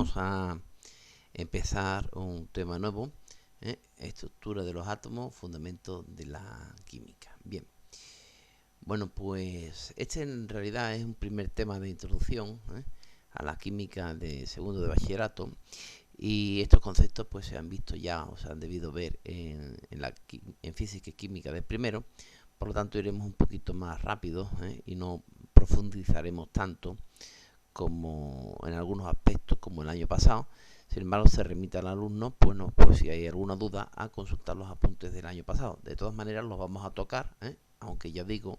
vamos a empezar un tema nuevo, estructura de los átomos, fundamentos de la química. Bien, bueno, pues este en realidad es un primer tema de introducción a la química de segundo de bachillerato, y estos conceptos pues se han visto ya o se han debido ver en física y química de primero. Por lo tanto iremos un poquito más rápido y no profundizaremos tanto como en algunos aspectos como el año pasado. Sin embargo, se remite al alumno, bueno, pues si hay alguna duda, a consultar los apuntes del año pasado. De todas maneras, los vamos a tocar, aunque ya digo,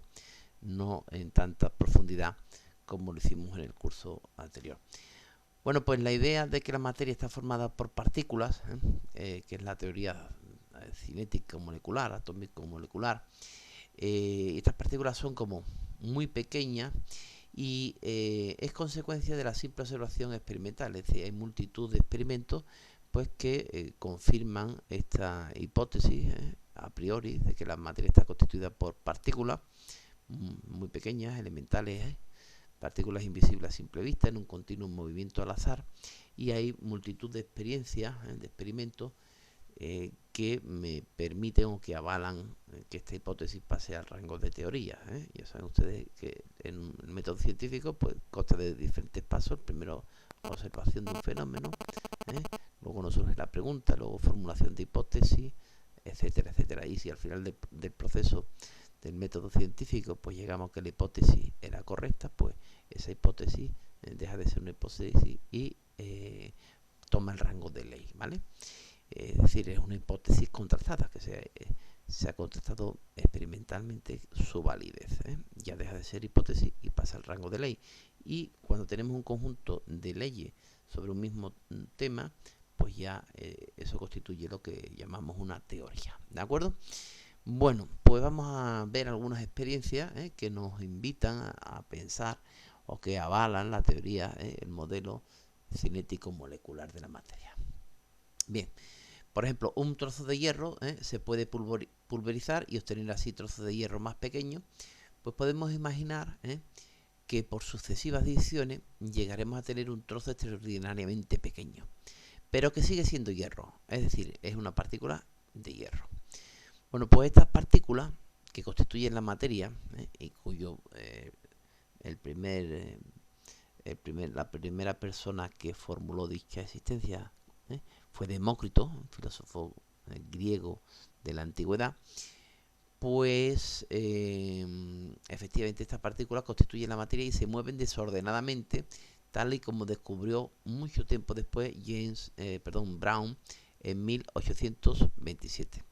no en tanta profundidad como lo hicimos en el curso anterior. Bueno, pues la idea de que la materia está formada por partículas, que es la teoría cinética molecular, atómico molecular, estas partículas son como muy pequeñas y es consecuencia de la simple observación experimental. Es decir, hay multitud de experimentos pues que confirman esta hipótesis a priori de que la materia está constituida por partículas muy pequeñas, elementales, partículas invisibles a simple vista en un continuo movimiento al azar, y hay multitud de experiencias, de experimentos que me permiten o que avalan que esta hipótesis pase al rango de teoría. Ya saben ustedes que en el método científico pues consta de diferentes pasos. Primero, observación de un fenómeno, luego nos surge la pregunta, luego formulación de hipótesis, etcétera, etcétera. Y si al final del proceso del método científico pues llegamos a que la hipótesis era correcta, pues esa hipótesis deja de ser una hipótesis y toma el rango de ley, ¿vale? Es decir, es una hipótesis contrastada, que se ha contrastado experimentalmente su validez. Ya deja de ser hipótesis y pasa al rango de ley. Y cuando tenemos un conjunto de leyes sobre un mismo tema, pues ya eso constituye lo que llamamos una teoría. ¿De acuerdo? Bueno, pues vamos a ver algunas experiencias que nos invitan a pensar o que avalan la teoría, el modelo cinético molecular de la materia. Bien, por ejemplo, un trozo de hierro se puede pulverizar y obtener así trozos de hierro más pequeños. Pues podemos imaginar que por sucesivas adiciones llegaremos a tener un trozo extraordinariamente pequeño, pero que sigue siendo hierro, es decir, es una partícula de hierro. Bueno, pues estas partículas que constituyen la materia y cuyo la primera persona que formuló dicha existencia fue Demócrito, un filósofo griego de la antigüedad, pues efectivamente estas partículas constituyen la materia y se mueven desordenadamente, tal y como descubrió mucho tiempo después Brown en 1827,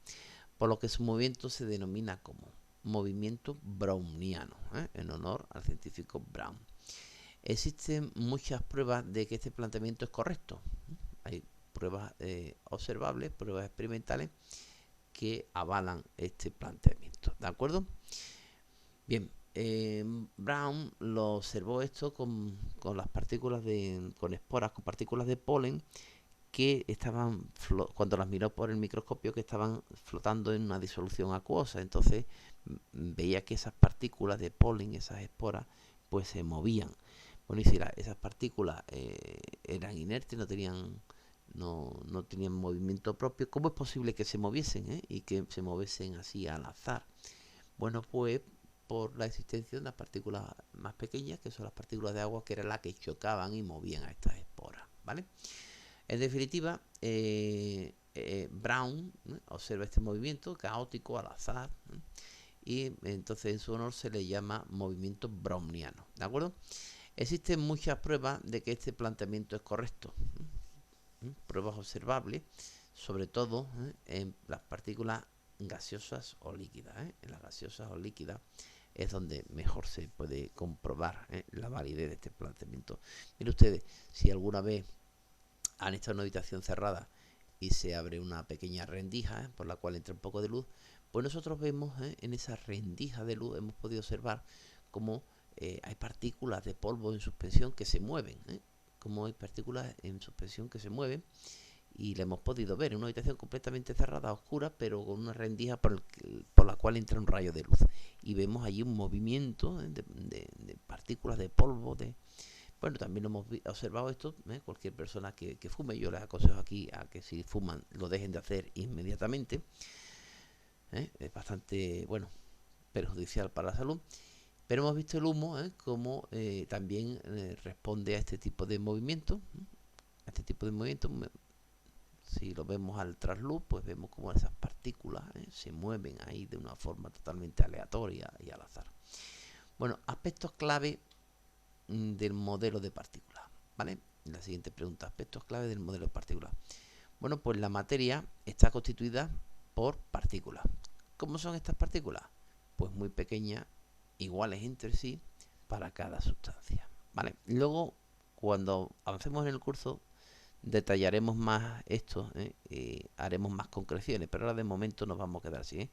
por lo que su movimiento se denomina como movimiento browniano, en honor al científico Brown. Existen muchas pruebas de que este planteamiento es correcto. Hay pruebas observables, pruebas experimentales que avalan este planteamiento. ¿De acuerdo? Bien, Brown lo observó esto con las partículas con esporas, con partículas de polen que estaban, cuando las miró por el microscopio, que estaban flotando en una disolución acuosa. Entonces veía que esas partículas de polen, esas esporas, pues se movían. Bueno, y si esas partículas eran inertes, no tenían movimiento propio, ¿cómo es posible que se moviesen y que se moviesen así al azar? Bueno, pues por la existencia de unas partículas más pequeñas, que son las partículas de agua, que eran las que chocaban y movían a estas esporas, ¿vale? En definitiva, Brown observa este movimiento caótico al azar, y entonces en su honor se le llama movimiento browniano. ¿De acuerdo? Existen muchas pruebas de que este planteamiento es correcto. Pruebas observables, sobre todo en las partículas gaseosas o líquidas. En las gaseosas o líquidas es donde mejor se puede comprobar la validez de este planteamiento. Miren ustedes, si alguna vez han estado en una habitación cerrada y se abre una pequeña rendija por la cual entra un poco de luz, pues nosotros vemos en esa rendija de luz, hemos podido observar cómo hay partículas de polvo en suspensión que se mueven, como hay partículas en suspensión que se mueven, y la hemos podido ver en una habitación completamente cerrada, oscura, pero con una rendija por la cual entra un rayo de luz, y vemos allí un movimiento de partículas de polvo, Bueno, también lo hemos observado esto, cualquier persona que fume, yo les aconsejo aquí a que si fuman lo dejen de hacer inmediatamente. Es bastante, bueno, perjudicial para la salud. Pero hemos visto el humo como también responde a este tipo de movimiento. A este tipo de movimiento, si lo vemos al trasluz, pues vemos como esas partículas se mueven ahí de una forma totalmente aleatoria y al azar. Bueno, aspectos clave del modelo de partículas, ¿vale? La siguiente pregunta, aspectos clave del modelo de partículas. Bueno, pues la materia está constituida por partículas. ¿Cómo son estas partículas? Pues muy pequeñas, iguales entre sí, para cada sustancia, ¿vale? Luego, cuando avancemos en el curso, detallaremos más esto, haremos más concreciones, pero ahora de momento nos vamos a quedar así,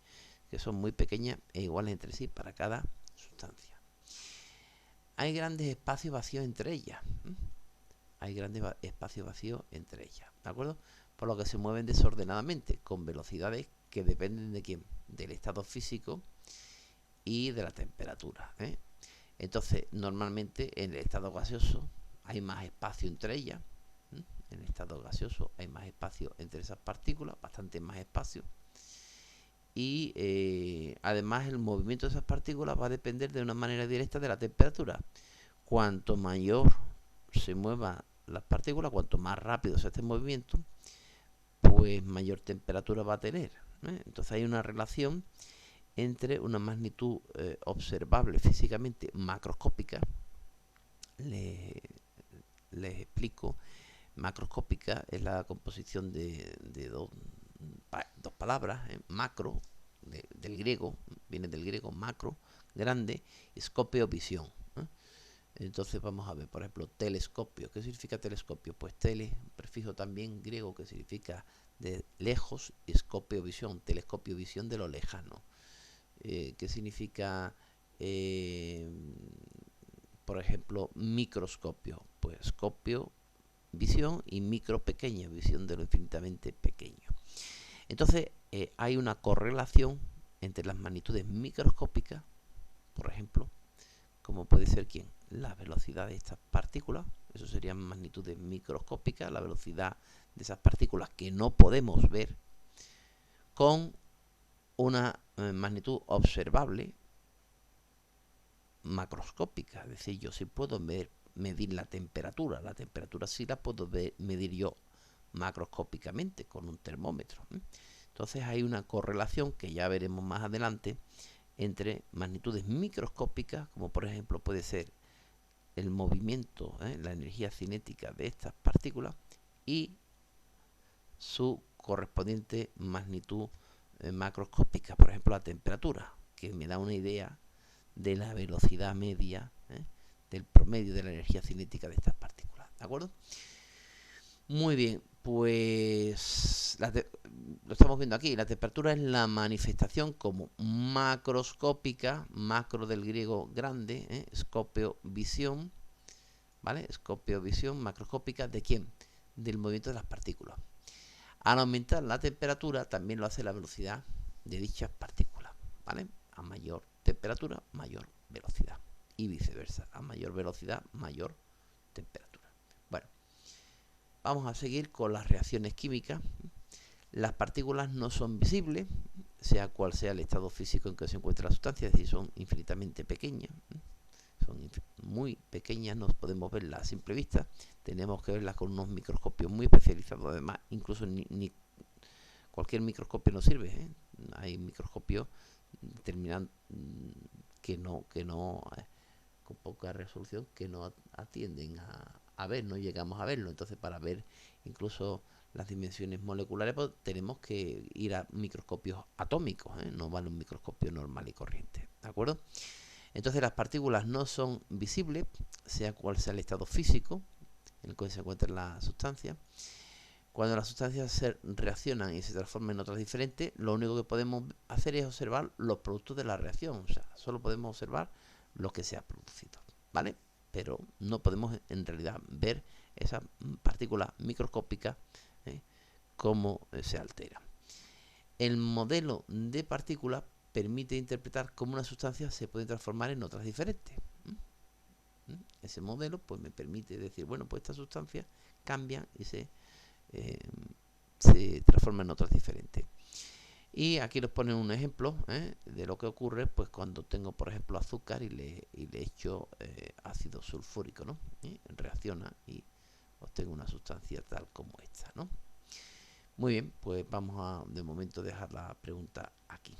que son muy pequeñas e iguales entre sí para cada sustancia. Hay grandes espacios vacíos entre ellas. Hay grandes espacios vacíos entre ellas, ¿de acuerdo? Por lo que se mueven desordenadamente, con velocidades que dependen de quién, del estado físico y de la temperatura. Entonces, normalmente en el estado gaseoso hay más espacio entre ellas. En el estado gaseoso hay más espacio entre esas partículas, bastante más espacio. Y además el movimiento de esas partículas va a depender de una manera directa de la temperatura. Cuanto mayor se muevan las partículas, cuanto más rápido sea este movimiento, pues mayor temperatura va a tener. Entonces hay una relación entre una magnitud observable físicamente macroscópica. Les explico. Macroscópica es la composición de dos palabras. Macro, del griego, viene del griego macro, grande, y scopio, visión. Entonces vamos a ver, por ejemplo, telescopio. ¿Qué significa telescopio? Pues tele, prefijo también griego que significa de lejos, y scopio, visión. Telescopio, visión de lo lejano. ¿Qué significa, por ejemplo, microscopio? Pues scopio, visión, y micro, pequeña, visión de lo infinitamente pequeño. Entonces hay una correlación entre las magnitudes microscópicas, por ejemplo, como puede ser ¿quién? La velocidad de estas partículas. Eso serían magnitudes microscópicas, la velocidad de esas partículas que no podemos ver, con una magnitud observable macroscópica. Es decir, yo sí puedo medir la temperatura. La temperatura sí la puedo medir yo macroscópicamente con un termómetro. Entonces hay una correlación que ya veremos más adelante entre magnitudes microscópicas, como por ejemplo puede ser el movimiento, la energía cinética de estas partículas, y su correspondiente magnitud macroscópica, por ejemplo la temperatura, que me da una idea de la velocidad media, del promedio de la energía cinética de estas partículas, ¿de acuerdo? Muy bien, pues lo estamos viendo aquí. La temperatura es la manifestación como macroscópica, macro del griego grande, scopio, visión, ¿vale? Scopio, visión macroscópica ¿de quién? Del movimiento de las partículas. Al aumentar la temperatura también lo hace la velocidad de dichas partículas, ¿vale? A mayor temperatura, mayor velocidad, y viceversa, a mayor velocidad, mayor temperatura. Bueno, vamos a seguir con las reacciones químicas. Las partículas no son visibles, sea cual sea el estado físico en que se encuentra la sustancia, es decir, son infinitamente pequeñas. Son muy pequeñas, no podemos verlas a simple vista, tenemos que verlas con unos microscopios muy especializados. Además, incluso ni cualquier microscopio nos sirve. Hay microscopios determinados con poca resolución, que no atienden a ver, no llegamos a verlo. Entonces, para ver incluso las dimensiones moleculares, pues tenemos que ir a microscopios atómicos, no vale un microscopio normal y corriente, ¿de acuerdo? Entonces las partículas no son visibles, sea cual sea el estado físico en el que se encuentra la sustancia. Cuando las sustancias se reaccionan y se transforman en otras diferentes, lo único que podemos hacer es observar los productos de la reacción. O sea, solo podemos observar lo que se ha producido, ¿vale? Pero no podemos en realidad ver esas partículas microscópicas, cómo se alteran. El modelo de partículas permite interpretar cómo una sustancia se puede transformar en otras diferentes. Ese modelo pues me permite decir, bueno, pues estas sustancias cambian y eh, se transforman en otras diferentes. Y aquí les ponen un ejemplo de lo que ocurre pues cuando tengo, por ejemplo, azúcar y le echo ácido sulfúrico, ¿no? Reacciona y obtengo una sustancia tal como esta, ¿no? Muy bien, pues vamos a de momento dejar la pregunta aquí.